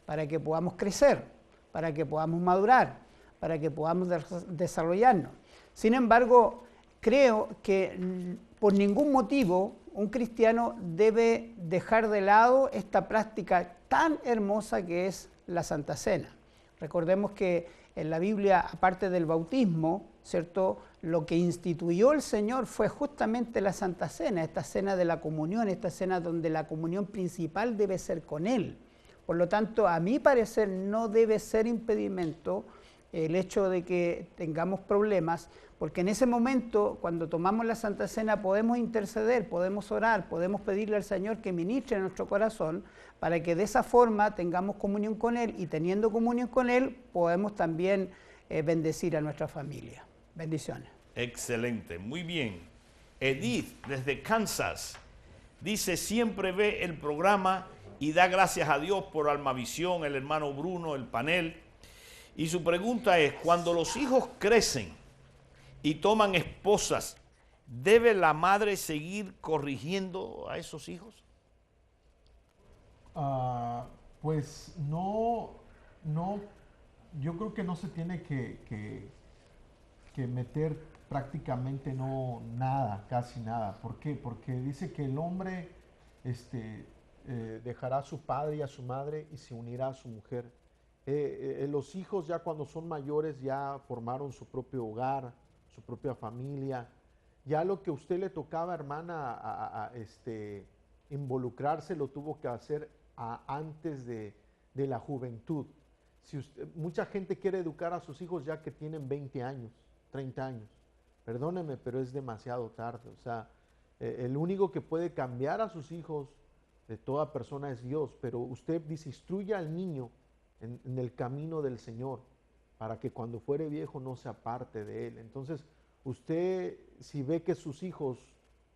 para que podamos crecer, para que podamos madurar, para que podamos desarrollarnos. Sin embargo, creo que por ningún motivo un cristiano debe dejar de lado esta práctica tan hermosa que es la Santa Cena. Recordemos que en la Biblia, aparte del bautismo, ¿cierto?, lo que instituyó el Señor fue justamente la Santa Cena, esta cena de la comunión, esta cena donde la comunión principal debe ser con Él. Por lo tanto, a mi parecer, no debe ser impedimento el hecho de que tengamos problemas, porque en ese momento, cuando tomamos la Santa Cena, podemos interceder, podemos orar, podemos pedirle al Señor que ministre en nuestro corazón, para que de esa forma tengamos comunión con Él, y teniendo comunión con Él, podemos también bendecir a nuestra familia. Bendiciones. Excelente, muy bien. Edith, desde Kansas, dice, siempre ve el programa y da gracias a Dios por Almavisión, el hermano Bruno, el panel. Y su pregunta es, cuando los hijos crecen y toman esposas, ¿debe la madre seguir corrigiendo a esos hijos? Pues no, yo creo que no se tiene que meter prácticamente nada, casi nada. ¿Por qué? Porque dice que el hombre dejará a su padre y a su madre y se unirá a su mujer. Los hijos ya cuando son mayores ya formaron su propio hogar, su propia familia. Ya lo que a usted le tocaba, hermana, involucrarse, lo tuvo que hacer antes de la juventud. Mucha gente quiere educar a sus hijos ya que tienen 20 años, 30 años. Perdóneme, pero es demasiado tarde. O sea, el único que puede cambiar a sus hijos de toda persona es Dios, pero usted dice, instruya al niño en el camino del Señor, para que cuando fuere viejo no se aparte de él. Entonces, usted, si ve que sus hijos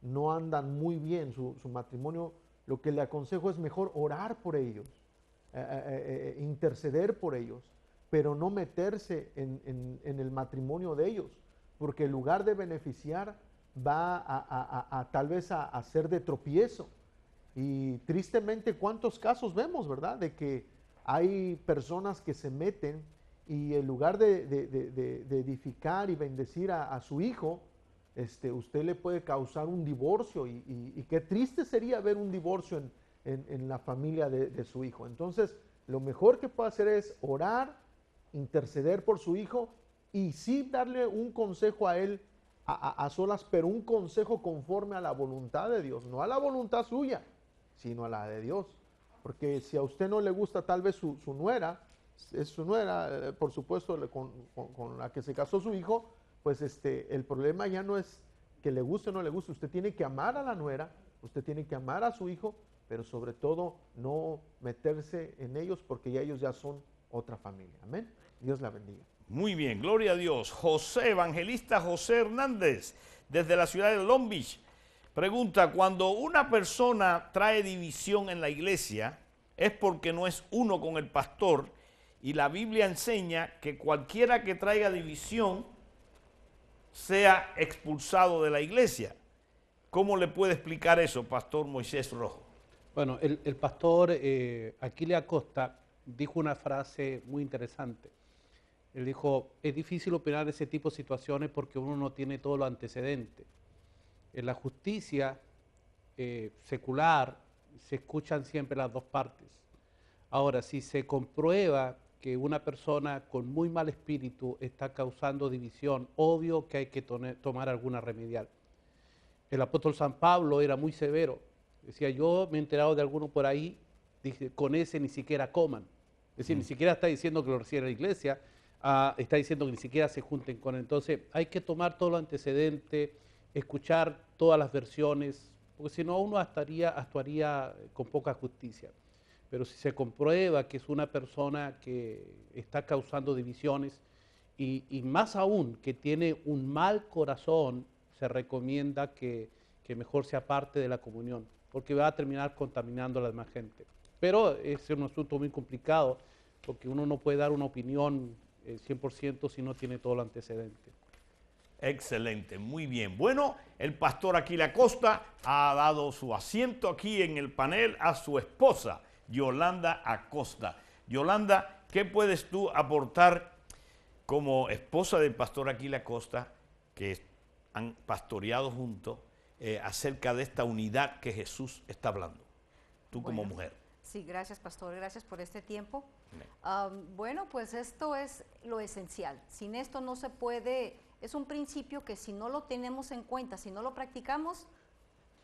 no andan muy bien, su matrimonio, lo que le aconsejo es mejor orar por ellos, interceder por ellos, pero no meterse en el matrimonio de ellos, porque en lugar de beneficiar, va tal vez a ser de tropiezo. Y tristemente, ¿cuántos casos vemos, verdad? De que hay personas que se meten y en lugar de edificar y bendecir a su hijo, usted le puede causar un divorcio y qué triste sería ver un divorcio en la familia de su hijo. Entonces, lo mejor que puede hacer es orar, interceder por su hijo y sí darle un consejo a él a solas, pero un consejo conforme a la voluntad de Dios, no a la voluntad suya, sino a la de Dios. Porque si a usted no le gusta tal vez su nuera, es su nuera, por supuesto, con la que se casó su hijo, pues el problema ya no es que le guste o no le guste. Usted tiene que amar a la nuera, usted tiene que amar a su hijo, pero sobre todo no meterse en ellos porque ya ellos ya son otra familia. Amén. Dios la bendiga. Muy bien, gloria a Dios. José, evangelista José Hernández, desde la ciudad de Long Beach, pregunta, cuando una persona trae división en la iglesia, es porque no es uno con el pastor, y la Biblia enseña que cualquiera que traiga división sea expulsado de la iglesia. ¿Cómo le puede explicar eso, Pastor Moisés Rojo? Bueno, el pastor Aquile Acosta dijo una frase muy interesante. Él dijo, es difícil opinar de ese tipo de situaciones porque uno no tiene todo lo antecedente. En la justicia secular se escuchan siempre las dos partes. Ahora, si se comprueba que una persona con muy mal espíritu está causando división, obvio que hay que tomar alguna remedial. El apóstol San Pablo era muy severo. Decía, yo me he enterado de alguno por ahí, dije, con ese ni siquiera coman. Es decir, ni siquiera está diciendo que lo reciba la iglesia, está diciendo que ni siquiera se junten con él. Entonces, hay que tomar todo lo antecedente, escuchar todas las versiones, porque si no uno actuaría con poca justicia. Pero si se comprueba que es una persona que está causando divisiones y más aún que tiene un mal corazón, se recomienda que mejor sea parte de la comunión, porque va a terminar contaminando a la demás gente. Pero es un asunto muy complicado, porque uno no puede dar una opinión 100% si no tiene todo el antecedente. Excelente, muy bien. Bueno, el pastor Aquile Acosta ha dado su asiento aquí en el panel a su esposa, Yolanda Acosta. Yolanda, ¿qué puedes tú aportar como esposa del pastor Aquile Acosta, que han pastoreado juntos, acerca de esta unidad que Jesús está hablando? Tú como mujer. Sí, gracias, pastor. Gracias por este tiempo. Bueno, pues esto es lo esencial. Sin esto no se puede, es un principio que si no lo tenemos en cuenta, si no lo practicamos,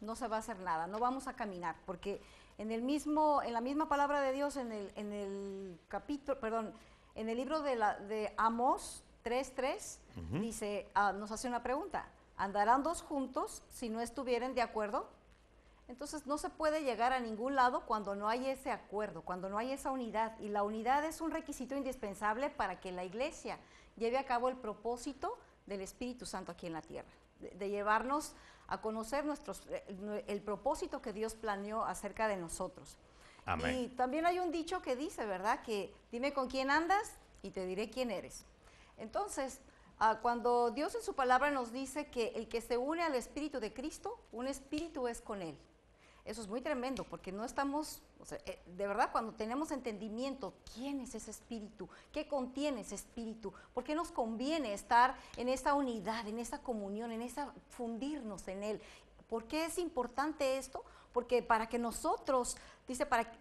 no se va a hacer nada, no vamos a caminar, porque en la misma palabra de Dios, en el libro de Amós 3:3, dice, nos hace una pregunta, ¿andarán dos juntos si no estuvieren de acuerdo? Entonces no se puede llegar a ningún lado cuando no hay ese acuerdo, cuando no hay esa unidad, y la unidad es un requisito indispensable para que la iglesia lleve a cabo el propósito del Espíritu Santo aquí en la tierra, de llevarnos a conocer el propósito que Dios planeó acerca de nosotros. Amén. Y también hay un dicho que dice, ¿verdad? Que dime con quién andas y te diré quién eres. Entonces, cuando Dios en su palabra nos dice que el que se une al Espíritu de Cristo, un espíritu es con él. Eso es muy tremendo, porque no estamos, de verdad, cuando tenemos entendimiento, ¿quién es ese espíritu? ¿Qué contiene ese espíritu? ¿Por qué nos conviene estar en esa unidad, en esa comunión, fundirnos en él? ¿Por qué es importante esto? Porque para que nosotros,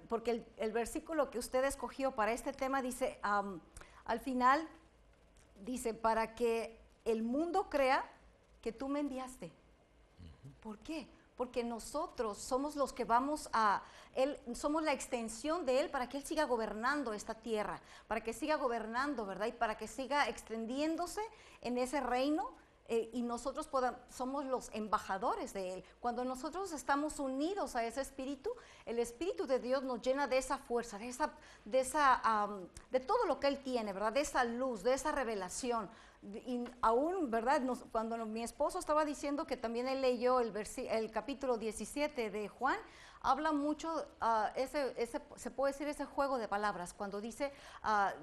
porque el versículo que usted escogió para este tema dice, al final, dice, para que el mundo crea que tú me enviaste. ¿Por qué? Porque nosotros somos los que somos la extensión de Él para que Él siga gobernando esta tierra, para que siga gobernando, ¿verdad? Y para que siga extendiéndose en ese reino, y nosotros somos los embajadores de Él. Cuando nosotros estamos unidos a ese Espíritu, el Espíritu de Dios nos llena de esa fuerza, de todo lo que Él tiene, ¿verdad? De esa luz, de esa revelación. Y aún, ¿verdad? Cuando mi esposo estaba diciendo que también él leyó el capítulo 17 de Juan, habla mucho, se puede decir ese juego de palabras, cuando dice,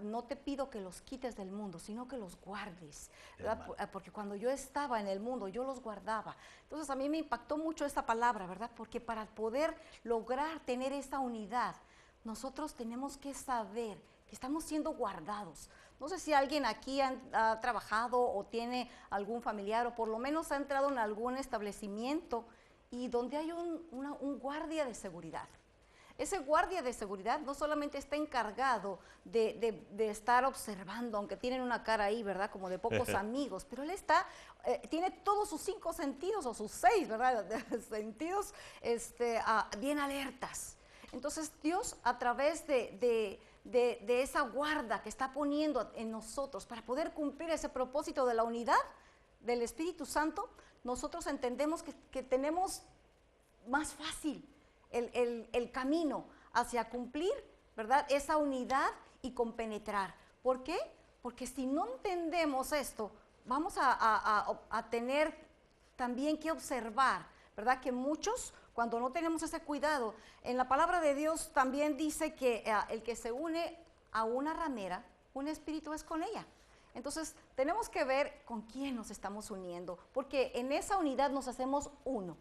no te pido que los quites del mundo, sino que los guardes, ¿verdad? Porque cuando yo estaba en el mundo, yo los guardaba. Entonces a mí me impactó mucho esta palabra, ¿verdad? Porque para poder lograr tener esa unidad, nosotros tenemos que saber que estamos siendo guardados. No sé si alguien aquí ha trabajado o tiene algún familiar o por lo menos ha entrado en algún establecimiento y donde hay un guardia de seguridad. Ese guardia de seguridad no solamente está encargado de estar observando, aunque tienen una cara ahí, ¿verdad? Como de pocos amigos, pero él tiene todos sus 5 sentidos o sus 6, ¿verdad? Sentidos bien alertas. Entonces Dios, a través de esa guarda que está poniendo en nosotros para poder cumplir ese propósito de la unidad del Espíritu Santo, nosotros entendemos que tenemos más fácil el camino hacia cumplir, ¿verdad? Esa unidad y compenetrar. ¿Por qué? Porque si no entendemos esto, vamos a tener también que observar, ¿verdad? Que muchos, cuando no tenemos ese cuidado, en la palabra de Dios también dice que el que se une a una ramera, un espíritu es con ella. Entonces, tenemos que ver con quién nos estamos uniendo, porque en esa unidad nos hacemos uno.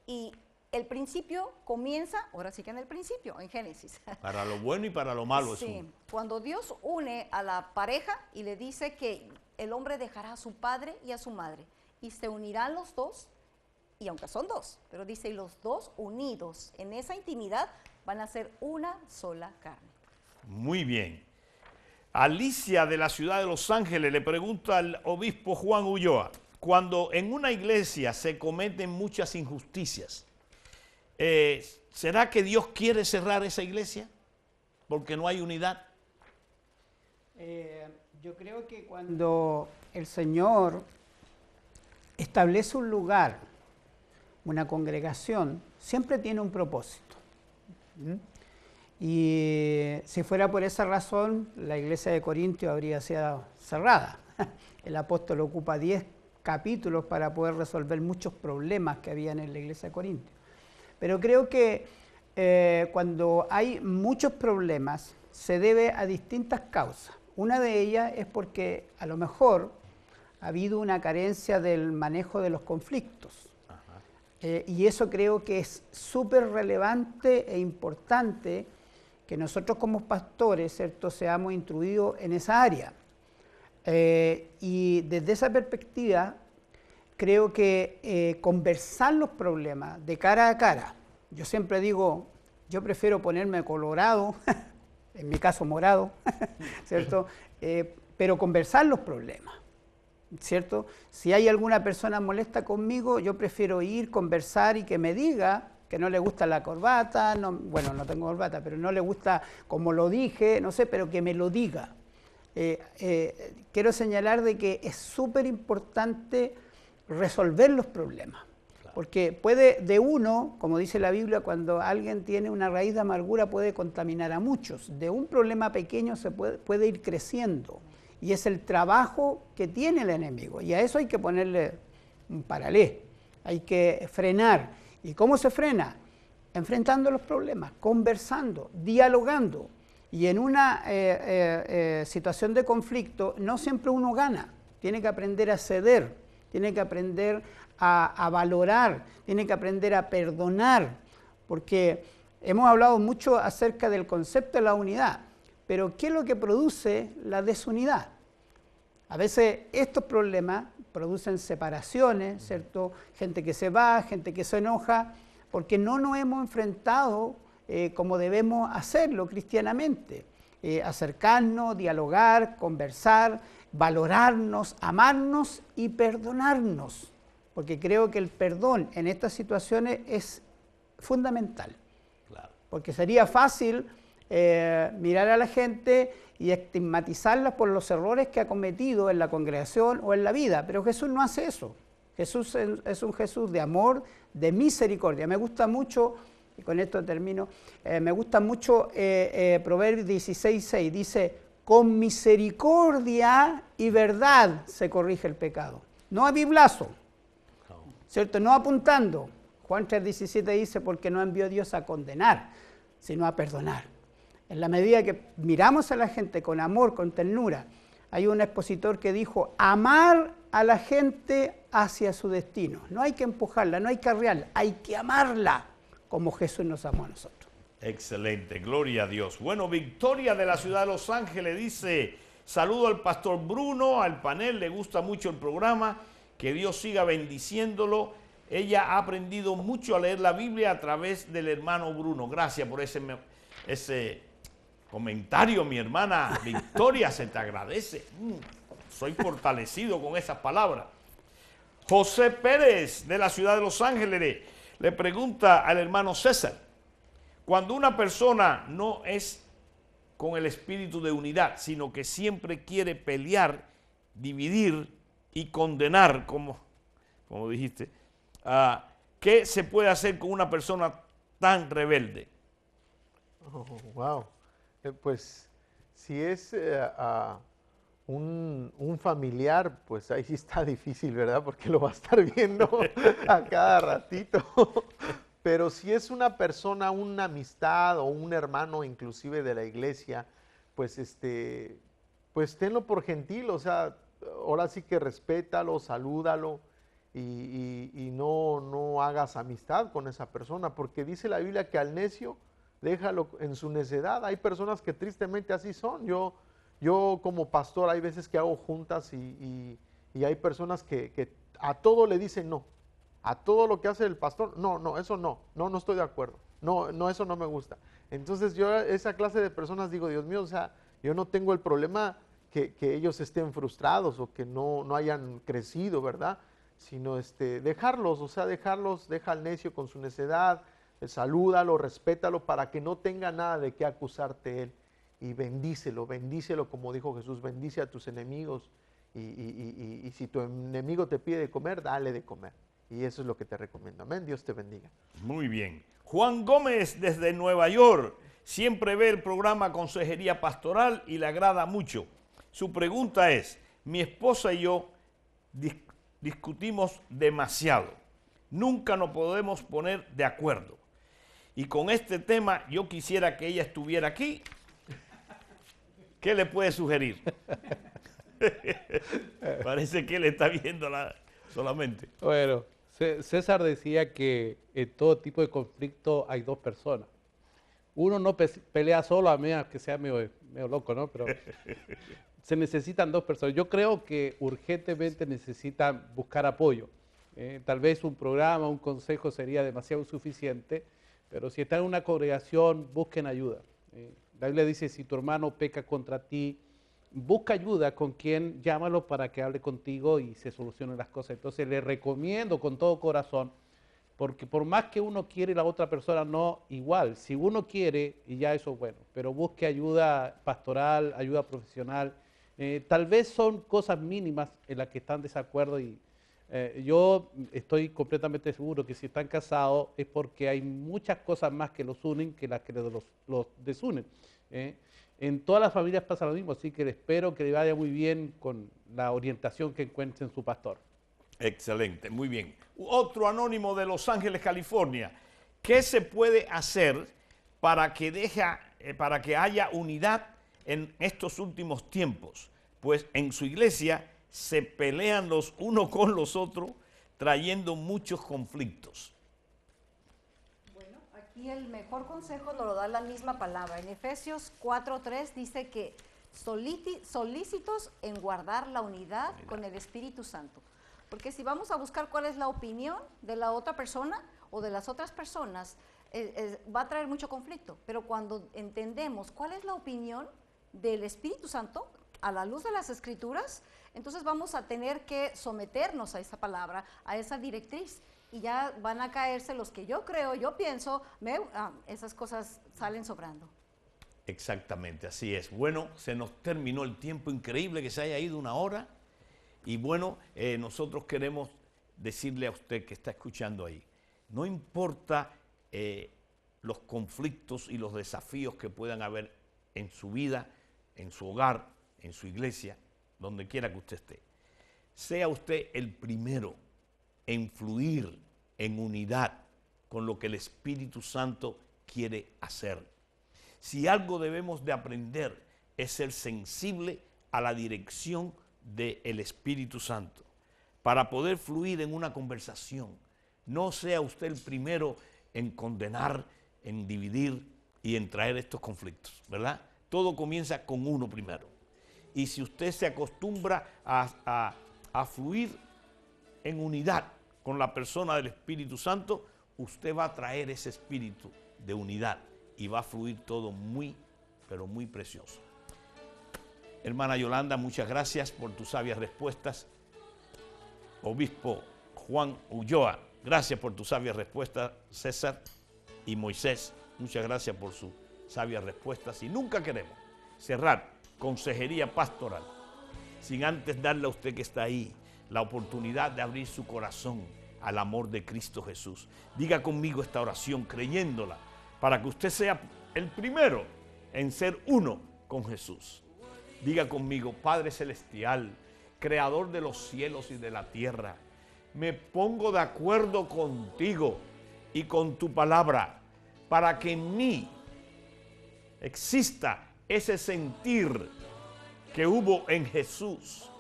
Y el principio comienza, ahora sí que en el principio, en Génesis. Para lo bueno y para lo malo sí, es uno. Cuando Dios une a la pareja y le dice que el hombre dejará a su padre y a su madre, y se unirán los dos, y aunque son dos, pero dice, y los dos unidos en esa intimidad van a ser una sola carne. Muy bien. Alicia de la ciudad de Los Ángeles le pregunta al obispo Juan Ulloa, cuando en una iglesia se cometen muchas injusticias, ¿será que Dios quiere cerrar esa iglesia porque no hay unidad? Yo creo que cuando el Señor establece un lugar, una congregación, siempre tiene un propósito. Y si fuera por esa razón, la iglesia de Corintios habría sido cerrada. El apóstol ocupa 10 capítulos para poder resolver muchos problemas que habían en la iglesia de Corintios. Pero creo que cuando hay muchos problemas, se debe a distintas causas. Una de ellas es porque a lo mejor ha habido una carencia del manejo de los conflictos. Y eso creo que es súper relevante e importante que nosotros como pastores, ¿cierto?, seamos instruidos en esa área. Y desde esa perspectiva, creo que conversar los problemas de cara a cara, yo siempre digo, yo prefiero ponerme colorado, en mi caso morado, ¿cierto?, pero conversar los problemas, ¿cierto? Si hay alguna persona molesta conmigo, yo prefiero ir, conversar y que me diga que no le gusta la corbata, bueno, no tengo corbata, pero no le gusta como lo dije, no sé, pero que me lo diga. Quiero señalar de que es súper importante resolver los problemas, porque puede de uno, como dice la Biblia, cuando alguien tiene una raíz de amargura puede contaminar a muchos. De un problema pequeño se puede ir creciendo, y es el trabajo que tiene el enemigo, y a eso hay que ponerle un paralé, hay que frenar. ¿Y cómo se frena? Enfrentando los problemas, conversando, dialogando. Y en una situación de conflicto no siempre uno gana, tiene que aprender a ceder, tiene que aprender a valorar, tiene que aprender a perdonar, porque hemos hablado mucho acerca del concepto de la unidad, pero ¿qué es lo que produce la desunidad? A veces estos problemas producen separaciones, ¿cierto? Gente que se va, gente que se enoja, porque no nos hemos enfrentado como debemos hacerlo cristianamente. Acercarnos, dialogar, conversar, valorarnos, amarnos y perdonarnos. Porque creo que el perdón en estas situaciones es fundamental. Claro. Porque sería fácil mirar a la gente y estigmatizarlas por los errores que ha cometido en la congregación o en la vida. Pero Jesús no hace eso. Jesús es un Jesús de amor, de misericordia. Me gusta mucho, y con esto termino, me gusta mucho Proverbios 16:6. Dice, con misericordia y verdad se corrige el pecado. No a biblazo, ¿cierto? No apuntando. Juan 3:17 dice, porque no envió Dios a condenar, sino a perdonar. En la medida que miramos a la gente con amor, con ternura, hay un expositor que dijo, amar a la gente hacia su destino. No hay que empujarla, no hay que arrearla, hay que amarla como Jesús nos amó a nosotros. Excelente, gloria a Dios. Bueno, Victoria de la ciudad de Los Ángeles dice, saludo al pastor Bruno, al panel, le gusta mucho el programa, que Dios siga bendiciéndolo. Ella ha aprendido mucho a leer la Biblia a través del hermano Bruno. Gracias por ese comentario, mi hermana Victoria, se te agradece. Soy fortalecido con esas palabras. José Pérez de la ciudad de Los Ángeles le pregunta al hermano César, cuando una persona no es con el espíritu de unidad, sino que siempre quiere pelear, dividir y condenar, como dijiste, ¿qué se puede hacer con una persona tan rebelde? Oh, wow. Pues si es un familiar, pues ahí sí está difícil, ¿verdad? Porque lo va a estar viendo a cada ratito. Pero si es una persona, una amistad o un hermano inclusive de la iglesia, pues pues tenlo por gentil, o sea, ahora sí que respétalo, salúdalo y no hagas amistad con esa persona, porque dice la Biblia que al necio déjalo en su necedad. Hay personas que tristemente así son. Yo como pastor hay veces que hago juntas y hay personas que a todo le dicen no. A todo lo que hace el pastor, no, eso no estoy de acuerdo, no, eso no me gusta. Entonces yo esa clase de personas digo, Dios mío, o sea, yo no tengo el problema que ellos estén frustrados o que no hayan crecido, ¿verdad? Sino dejarlos, o sea, deja al necio con su necedad, salúdalo, respétalo para que no tenga nada de qué acusarte él. Y bendícelo como dijo Jesús, bendice a tus enemigos y si tu enemigo te pide de comer, dale de comer. Y eso es lo que te recomiendo. Amén. Dios te bendiga. Muy bien. Juan Gómez desde Nueva York siempre ve el programa Consejería Pastoral y le agrada mucho. Su pregunta es, mi esposa y yo discutimos demasiado. Nunca nos podemos poner de acuerdo. Y con este tema yo quisiera que ella estuviera aquí. ¿Qué le puede sugerir? Parece que él está viéndola solamente. Bueno, César decía que en todo tipo de conflicto hay dos personas. Uno no pelea solo, a menos que sea medio loco, ¿no? Pero se necesitan dos personas. Yo creo que urgentemente necesitan buscar apoyo. Tal vez un programa, un consejo sería demasiado suficiente, pero si están en una congregación, busquen ayuda. La Biblia dice, si tu hermano peca contra ti, busca ayuda con quien, llámalo para que hable contigo y se solucionen las cosas. Entonces le recomiendo con todo corazón, porque por más que uno quiere y la otra persona no, igual, si uno quiere, y ya eso es bueno, pero busque ayuda pastoral, ayuda profesional. Tal vez son cosas mínimas en las que están de desacuerdo y yo estoy completamente seguro que si están casados es porque hay muchas cosas más que los unen que las que los desunen. En todas las familias pasa lo mismo, así que espero que le vaya muy bien con la orientación que encuentre en su pastor. Excelente, muy bien. Otro anónimo de Los Ángeles, California. ¿Qué se puede hacer para que haya unidad en estos últimos tiempos? Pues en su iglesia se pelean los unos con los otros, trayendo muchos conflictos. Y el mejor consejo nos lo da la misma palabra. En Efesios 4:3 dice que solícitos en guardar la unidad con el Espíritu Santo. Porque si vamos a buscar cuál es la opinión de la otra persona o de las otras personas, va a traer mucho conflicto. Pero cuando entendemos cuál es la opinión del Espíritu Santo a la luz de las Escrituras, entonces vamos a tener que someternos a esa palabra, a esa directriz. Y ya van a caerse los que yo creo, yo pienso, esas cosas salen sobrando. Exactamente, así es. Bueno, se nos terminó el tiempo, increíble que se haya ido una hora. Y bueno, nosotros queremos decirle a usted que está escuchando ahí, no importa los conflictos y los desafíos que puedan haber en su vida, en su hogar, en su iglesia, donde quiera que usted esté. Sea usted el primero en fluir en unidad con lo que el Espíritu Santo quiere hacer. Si algo debemos de aprender es ser sensible a la dirección del Espíritu Santo para poder fluir en una conversación. No sea usted el primero en condenar, en dividir, y en traer estos conflictos, ¿verdad? Todo comienza con uno primero. Y si usted se acostumbra a fluir en unidad con la persona del Espíritu Santo, usted va a traer ese espíritu de unidad y va a fluir todo muy, pero muy precioso. Hermana Yolanda, muchas gracias por tus sabias respuestas. Obispo Juan Ulloa, gracias por tus sabias respuestas. César y Moisés, muchas gracias por sus sabias respuestas. Y nunca queremos cerrar consejería pastoral sin antes darle a usted que está ahí la oportunidad de abrir su corazón al amor de Cristo Jesús. Diga conmigo esta oración creyéndola para que usted sea el primero en ser uno con Jesús. Diga conmigo: Padre Celestial, Creador de los cielos y de la tierra, me pongo de acuerdo contigo y con tu palabra para que en mí exista ese sentir que hubo en Jesús.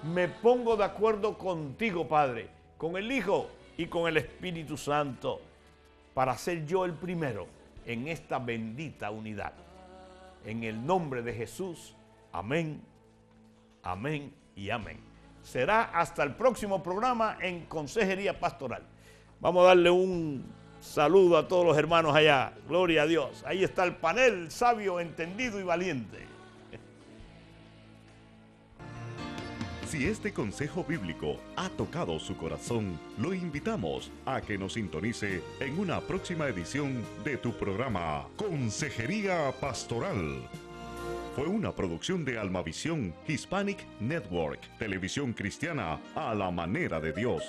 Me pongo de acuerdo contigo, Padre, con el Hijo y con el Espíritu Santo, para ser yo el primero en esta bendita unidad. En el nombre de Jesús, amén, amén y amén. Será hasta el próximo programa en Consejería Pastoral. Vamos a darle un saludo a todos los hermanos allá. Gloria a Dios. Ahí está el panel sabio, entendido y valiente. Si este consejo bíblico ha tocado su corazón, lo invitamos a que nos sintonice en una próxima edición de tu programa Consejería Pastoral. Fue una producción de Almavisión Hispanic Network, televisión cristiana a la manera de Dios.